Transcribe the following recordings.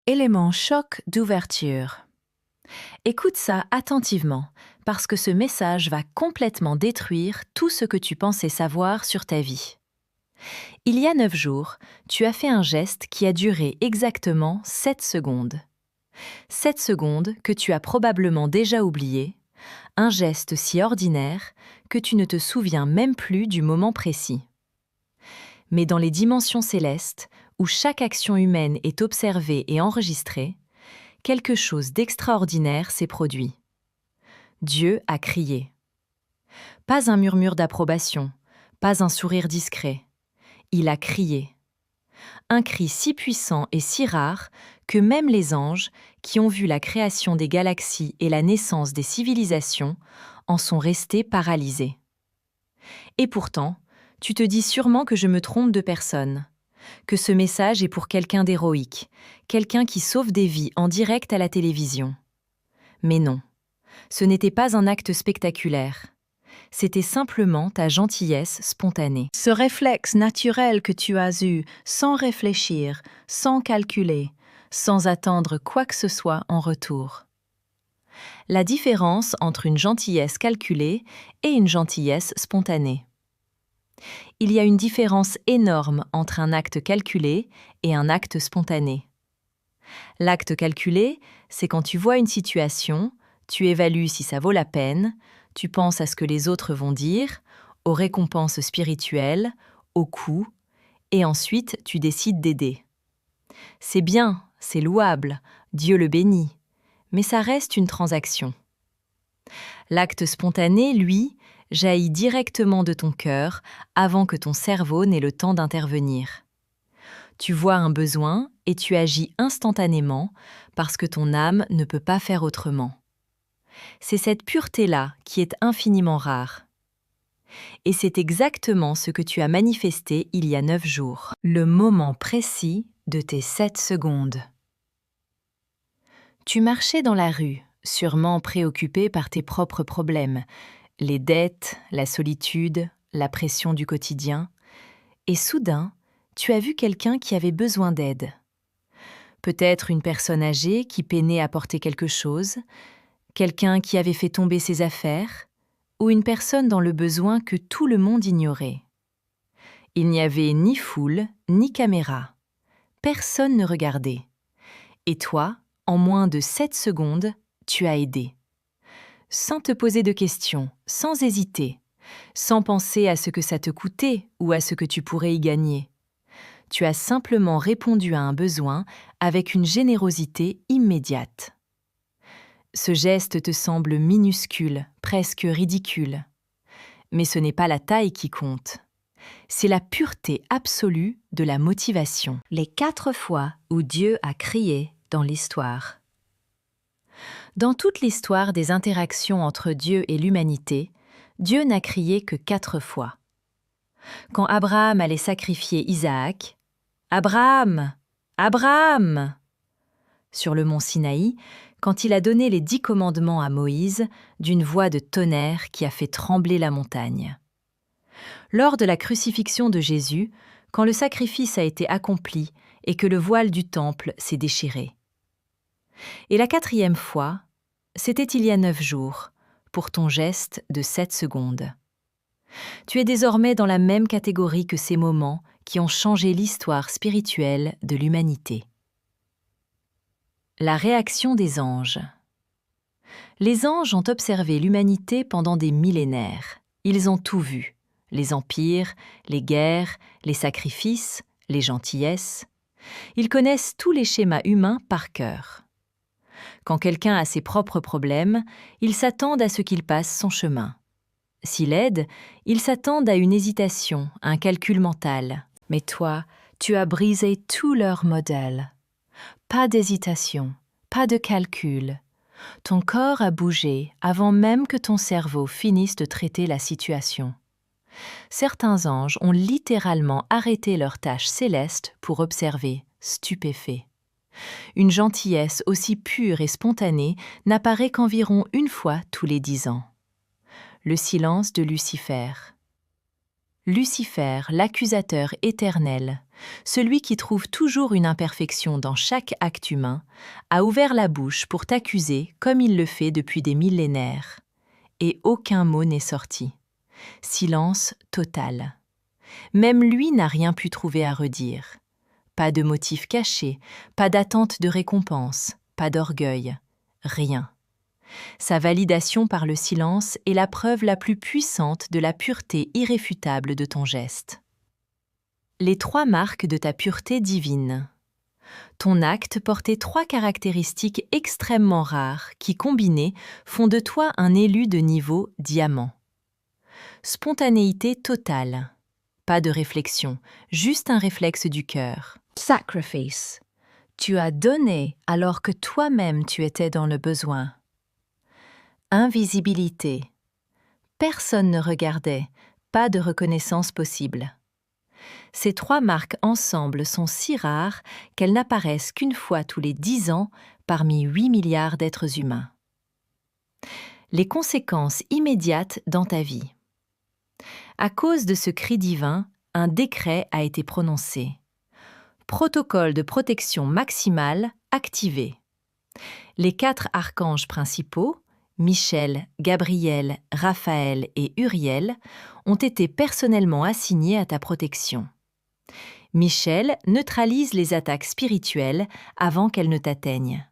Élément choc d'ouverture. Écoute ça attentivement, parce que ce message va complètement détruire tout ce que tu pensais savoir sur ta vie. Il y a 9 jours, tu as fait un geste qui a duré exactement 7 secondes. 7 secondes que tu as probablement déjà oublié, un geste si ordinaire que tu ne te souviens même plus du moment précis. Mais dans les dimensions célestes, où chaque action humaine est observée et enregistrée, quelque chose d'extraordinaire s'est produit. Dieu a crié. Pas un murmure d'approbation, pas un sourire discret. Il a crié. Un cri si puissant et si rare que même les anges, qui ont vu la création des galaxies et la naissance des civilisations, en sont restés paralysés. Et pourtant, tu te dis sûrement que je me trompe de personne, que ce message est pour quelqu'un d'héroïque, quelqu'un qui sauve des vies en direct à la télévision. Mais non, ce n'était pas un acte spectaculaire. C'était simplement ta gentillesse spontanée. Ce réflexe naturel que tu as eu, sans réfléchir, sans calculer, sans attendre quoi que ce soit en retour. La différence entre une gentillesse calculée et une gentillesse spontanée. Il y a une différence énorme entre un acte calculé et un acte spontané. L'acte calculé, c'est quand tu vois une situation, tu évalues si ça vaut la peine, tu penses à ce que les autres vont dire, aux récompenses spirituelles, aux coûts, et ensuite tu décides d'aider. C'est bien, c'est louable, Dieu le bénit, mais ça reste une transaction. L'acte spontané, lui, jaillit directement de ton cœur avant que ton cerveau n'ait le temps d'intervenir. Tu vois un besoin et tu agis instantanément parce que ton âme ne peut pas faire autrement. C'est cette pureté-là qui est infiniment rare. Et c'est exactement ce que tu as manifesté il y a 9 jours. Le moment précis de tes 7 secondes. Tu marchais dans la rue, sûrement préoccupé par tes propres problèmes, les dettes, la solitude, la pression du quotidien, et soudain, tu as vu quelqu'un qui avait besoin d'aide. Peut-être une personne âgée qui peinait à porter quelque chose, quelqu'un qui avait fait tomber ses affaires, ou une personne dans le besoin que tout le monde ignorait. Il n'y avait ni foule, ni caméra. Personne ne regardait. Et toi, en moins de 7 secondes, tu as aidé. Sans te poser de questions, sans hésiter, sans penser à ce que ça te coûtait ou à ce que tu pourrais y gagner. Tu as simplement répondu à un besoin avec une générosité immédiate. Ce geste te semble minuscule, presque ridicule. Mais ce n'est pas la taille qui compte. C'est la pureté absolue de la motivation. Les 4 fois où Dieu a crié dans l'histoire. Dans toute l'histoire des interactions entre Dieu et l'humanité, Dieu n'a crié que 4 fois. Quand Abraham allait sacrifier Isaac, « Abraham! Abraham !» Sur le mont Sinaï, quand il a donné les 10 commandements à Moïse, d'une voix de tonnerre qui a fait trembler la montagne. Lors de la crucifixion de Jésus, quand le sacrifice a été accompli et que le voile du temple s'est déchiré. Et la 4e fois, c'était il y a 9 jours, pour ton geste de 7 secondes. Tu es désormais dans la même catégorie que ces moments qui ont changé l'histoire spirituelle de l'humanité. La réaction des anges. Les anges ont observé l'humanité pendant des millénaires. Ils ont tout vu. Les empires, les guerres, les sacrifices, les gentillesses. Ils connaissent tous les schémas humains par cœur. Quand quelqu'un a ses propres problèmes, ils s'attendent à ce qu'il passe son chemin. S'il aide, ils s'attendent à une hésitation, un calcul mental. Mais toi, tu as brisé tout leur modèle. Pas d'hésitation, pas de calcul. Ton corps a bougé avant même que ton cerveau finisse de traiter la situation. Certains anges ont littéralement arrêté leur tâche céleste pour observer, stupéfaits. Une gentillesse aussi pure et spontanée n'apparaît qu'environ 1 fois tous les 10 ans. Le silence de Lucifer. Lucifer, l'accusateur éternel, celui qui trouve toujours une imperfection dans chaque acte humain, a ouvert la bouche pour t'accuser comme il le fait depuis des millénaires. Et aucun mot n'est sorti. Silence total. Même lui n'a rien pu trouver à redire. Pas de motif caché, pas d'attente de récompense, pas d'orgueil, rien. Sa validation par le silence est la preuve la plus puissante de la pureté irréfutable de ton geste. Les 3 marques de ta pureté divine. Ton acte portait 3 caractéristiques extrêmement rares qui, combinées, font de toi un élu de niveau diamant. Spontanéité totale. Pas de réflexion, juste un réflexe du cœur. Sacrifice. Tu as donné alors que toi-même tu étais dans le besoin. Invisibilité. Personne ne regardait, pas de reconnaissance possible. Ces 3 marques ensemble sont si rares qu'elles n'apparaissent qu'une fois tous les 10 ans parmi 8 milliards d'êtres humains. Les conséquences immédiates dans ta vie. À cause de ce cri divin, un décret a été prononcé. Protocole de protection maximale activé. Les 4 archanges principaux, Michel, Gabriel, Raphaël et Uriel, ont été personnellement assignés à ta protection. Michel neutralise les attaques spirituelles avant qu'elles ne t'atteignent.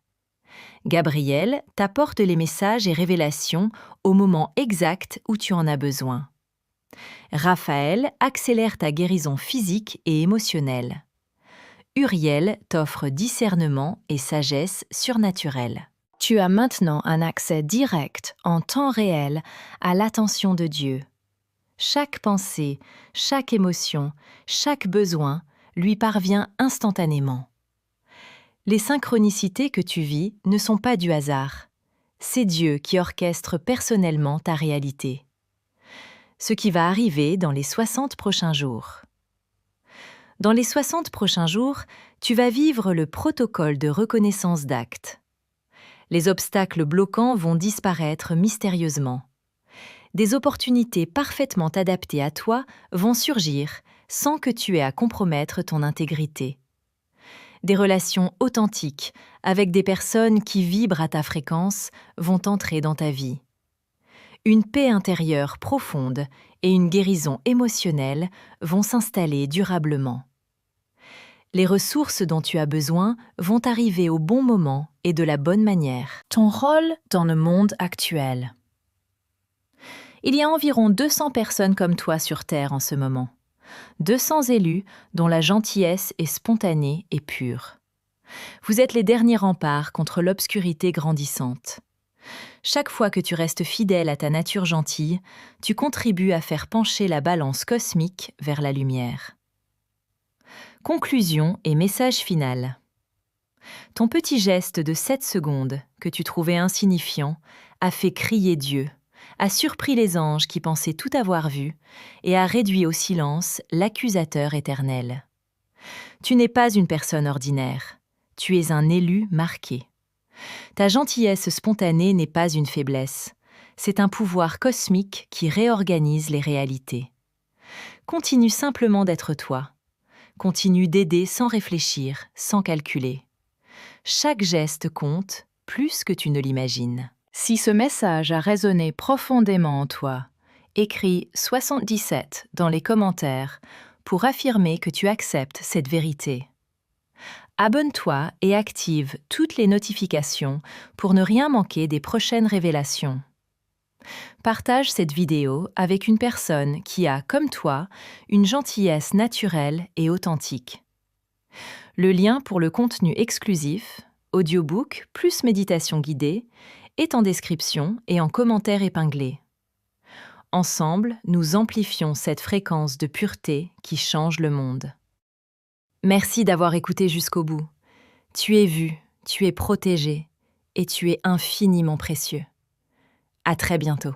Gabriel t'apporte les messages et révélations au moment exact où tu en as besoin. Raphaël accélère ta guérison physique et émotionnelle. Uriel t'offre discernement et sagesse surnaturelle. Tu as maintenant un accès direct, en temps réel, à l'attention de Dieu. Chaque pensée, chaque émotion, chaque besoin lui parvient instantanément. Les synchronicités que tu vis ne sont pas du hasard. C'est Dieu qui orchestre personnellement ta réalité. Ce qui va arriver dans les 60 prochains jours. Dans les 60 prochains jours, tu vas vivre le protocole de reconnaissance d'actes. Les obstacles bloquants vont disparaître mystérieusement. Des opportunités parfaitement adaptées à toi vont surgir sans que tu aies à compromettre ton intégrité. Des relations authentiques avec des personnes qui vibrent à ta fréquence vont entrer dans ta vie. Une paix intérieure profonde et une guérison émotionnelle vont s'installer durablement. Les ressources dont tu as besoin vont arriver au bon moment et de la bonne manière. Ton rôle dans le monde actuel. Il y a environ 200 personnes comme toi sur Terre en ce moment. 200 élus dont la gentillesse est spontanée et pure. Vous êtes les derniers remparts contre l'obscurité grandissante. Chaque fois que tu restes fidèle à ta nature gentille, tu contribues à faire pencher la balance cosmique vers la lumière. Conclusion et message final. Ton petit geste de 7 secondes, que tu trouvais insignifiant, a fait crier Dieu, a surpris les anges qui pensaient tout avoir vu et a réduit au silence l'accusateur éternel. Tu n'es pas une personne ordinaire, tu es un élu marqué. Ta gentillesse spontanée n'est pas une faiblesse, c'est un pouvoir cosmique qui réorganise les réalités. Continue simplement d'être toi. Continue d'aider sans réfléchir, sans calculer. Chaque geste compte plus que tu ne l'imagines. Si ce message a résonné profondément en toi, écris 77 dans les commentaires pour affirmer que tu acceptes cette vérité. Abonne-toi et active toutes les notifications pour ne rien manquer des prochaines révélations. Partage cette vidéo avec une personne qui a, comme toi, une gentillesse naturelle et authentique. Le lien pour le contenu exclusif, audiobook plus méditation guidée, est en description et en commentaire épinglé. Ensemble, nous amplifions cette fréquence de pureté qui change le monde. Merci d'avoir écouté jusqu'au bout. Tu es vu, tu es protégé et tu es infiniment précieux. À très bientôt.